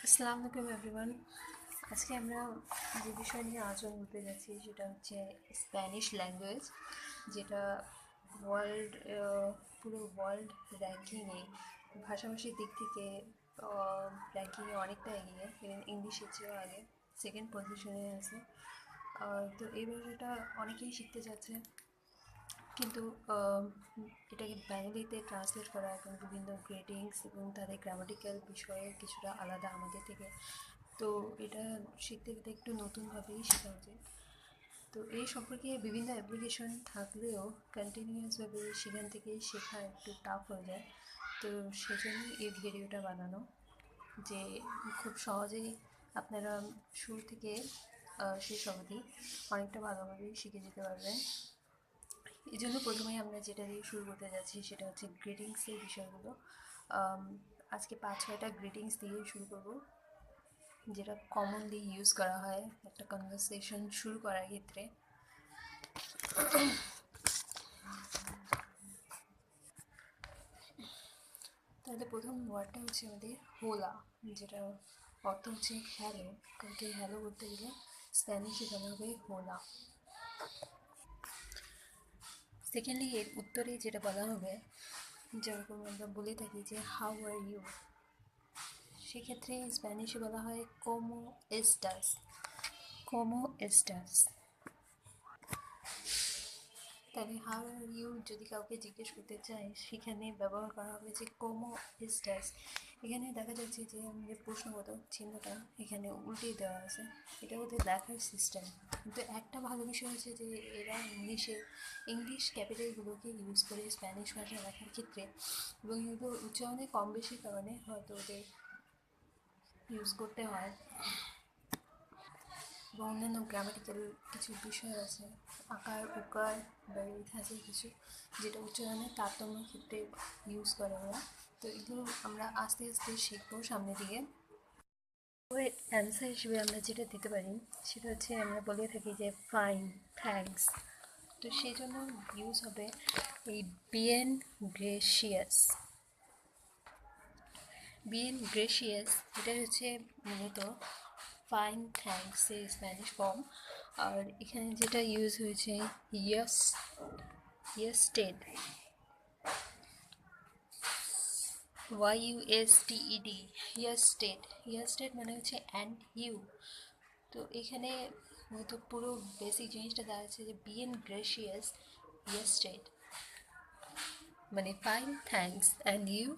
আসসালামু আলাইকুম এভরিওয়ান। আজকে আমরা যে বিষয় নিয়ে আলোচনা করতে যাচ্ছি সেটা হচ্ছে স্প্যানিশ ল্যাঙ্গুয়েজ, যেটা ওয়ার্ল্ড পুরো ওয়ার্ল্ড র্যাঙ্কিংয়ে ভাষাভাষীর দিক থেকে র্যাঙ্কিংয়ে অনেকটা এগিয়ে, ইভেন ইংলিশের চেয়েও আগে সেকেন্ড পজিশনে আছে। তো এই ভাষাটা অনেকেই শিখতে যাচ্ছে, কিন্তু এটাকে বেঙ্গলিতে ট্রান্সলেট করা এবং বিভিন্ন গ্রেডিংস এবং তাদের গ্রামাটিক্যাল বিষয়ে কিছুটা আলাদা আমাদের থেকে। তো এটা শিখতে গেলে একটু নতুনভাবেই শেখা উচিত। তো এই সম্পর্কে বিভিন্ন অ্যাপ্লিকেশন থাকলেও কন্টিনিউয়াসভাবে সেখান থেকে শেখা একটু টাফ হয়ে যায়। তো সেজন্যই এই ভিডিওটা বানানো, যে খুব সহজেই আপনারা শুরু থেকে শেষ অবধি অনেকটা ভালোভাবেই শিখে যেতে পারবেন। এই জন্য প্রথমেই আমরা যেটা দিয়ে শুরু করতে যাচ্ছি সেটা হচ্ছে গ্রিটিংসের বিষয়গুলো। আজকে 5-6টা গ্রিটিংস দিয়ে শুরু করব, যেটা কমনলি ইউজ করা হয় একটা কনভারসেশন শুরু করার ক্ষেত্রে। তাহলে প্রথম ওয়ার্ডটা হচ্ছে আমাদের হোলা, যেটা অর্থ হচ্ছে হ্যালো। কাউকে হ্যালো করতে গেলে স্প্যানিশে বলা হবে হোলা। সেকেন্ডলি এর উত্তরে যেটা বলা হবে, যেরকম আমরা বলে থাকি যে হাউ আর ইউ, সেক্ষেত্রে স্প্যানিশে বলা হয় কোমো এস্টাস। কোমো এস্টাস। তাহলে হাউ আর ইউ যদি কাউকে জিজ্ঞেস করতে চাই, সেখানে ব্যবহার করা হবে যে কোমো এস্টাস। এখানে দেখা যাচ্ছে যে আমাদের প্রশ্নবোধক চিহ্নটা এখানে উল্টে দেওয়া আছে, এটা ওদের লেখার সিস্টেম। কিন্তু একটা ভালো বিষয় হচ্ছে যে এরা ইংলিশ ক্যাপিটালগুলোকে ইউজ করে স্প্যানিশ ভাষা লেখার ক্ষেত্রে, এবং এগুলো উচ্চারণে কম বেশির কারণে হয়তো ওদের ইউজ করতে হয়। এবং অন্যান্য গ্রামাটিক্যাল কিছু বিষয় আছে, আকার উকার বা ইতিহাসের কিছু, যেটা উচ্চারণে তারতম্য ক্ষেত্রে ইউজ করে ওরা। তো এগুলো আমরা আস্তে আস্তে শিখবো সামনে দিকে। এর অ্যান্সার হিসেবে আমরা যেটা দিতে পারি সেটা হচ্ছে, আমরা বলে থাকি যে ফাইন, থ্যাঙ্কস। তো সেই জন্য ইউজ হবে এই বিয়েন গ্রেসিয়াস। বিয়েন গ্রেসিয়াস এটা হচ্ছে মূলত ফাইন থ্যাঙ্কসের স্প্যানিশ ফর্ম। আর এখানে যেটা ইউজ হয়েছে ইয়েস্টেড, YUSTED, ইয়েস্টেড। ইয়েস্টেড মানে হচ্ছে অ্যান্ড ইউ। তো এখানে হয়তো পুরো বেসিক জিনিসটা দাঁড়াচ্ছে যে বিয়েন গ্রেসিয়াস ইয়েস্টেড, মানে ফাইন থ্যাঙ্কস অ্যান্ড ইউ।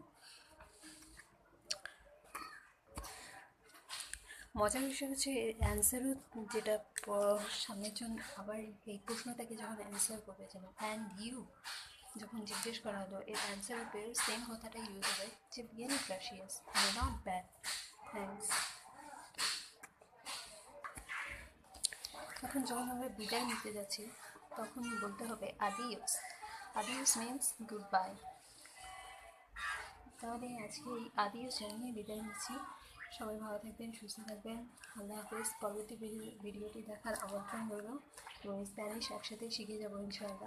মজার বিষয় হচ্ছে অ্যান্সারও, যেটা সামনের জন আবার এই প্রশ্নটাকে যখন অ্যান্সার করবে, যেন অ্যান্ড ইউ যখন জিজ্ঞেস করা হলো, এর অ্যান্সার উপরে সেম কথাটা ইউজ হবে যে বিয়েন গ্রাসিয়াস, মানে নট ব্যাড, থ্যাংকস। এখন যখন আমরা বিদায় নিতে যাচ্ছি তখন বলতে হবে আদিওস। আদিওস মিন্স গুড বাই। তাহলে আজকে এই আদিওস জানিয়ে বিদায় নিচ্ছি। সবাই ভালো থাকবেন, সুস্থ থাকবেন। আল্লাহ হাফেজ। পরবর্তী ভিডিওটি দেখার আমন্ত্রণ রইল, এবং স্প্যানিশ একসাথে শিখে যাবো ইনশাআল্লাহ।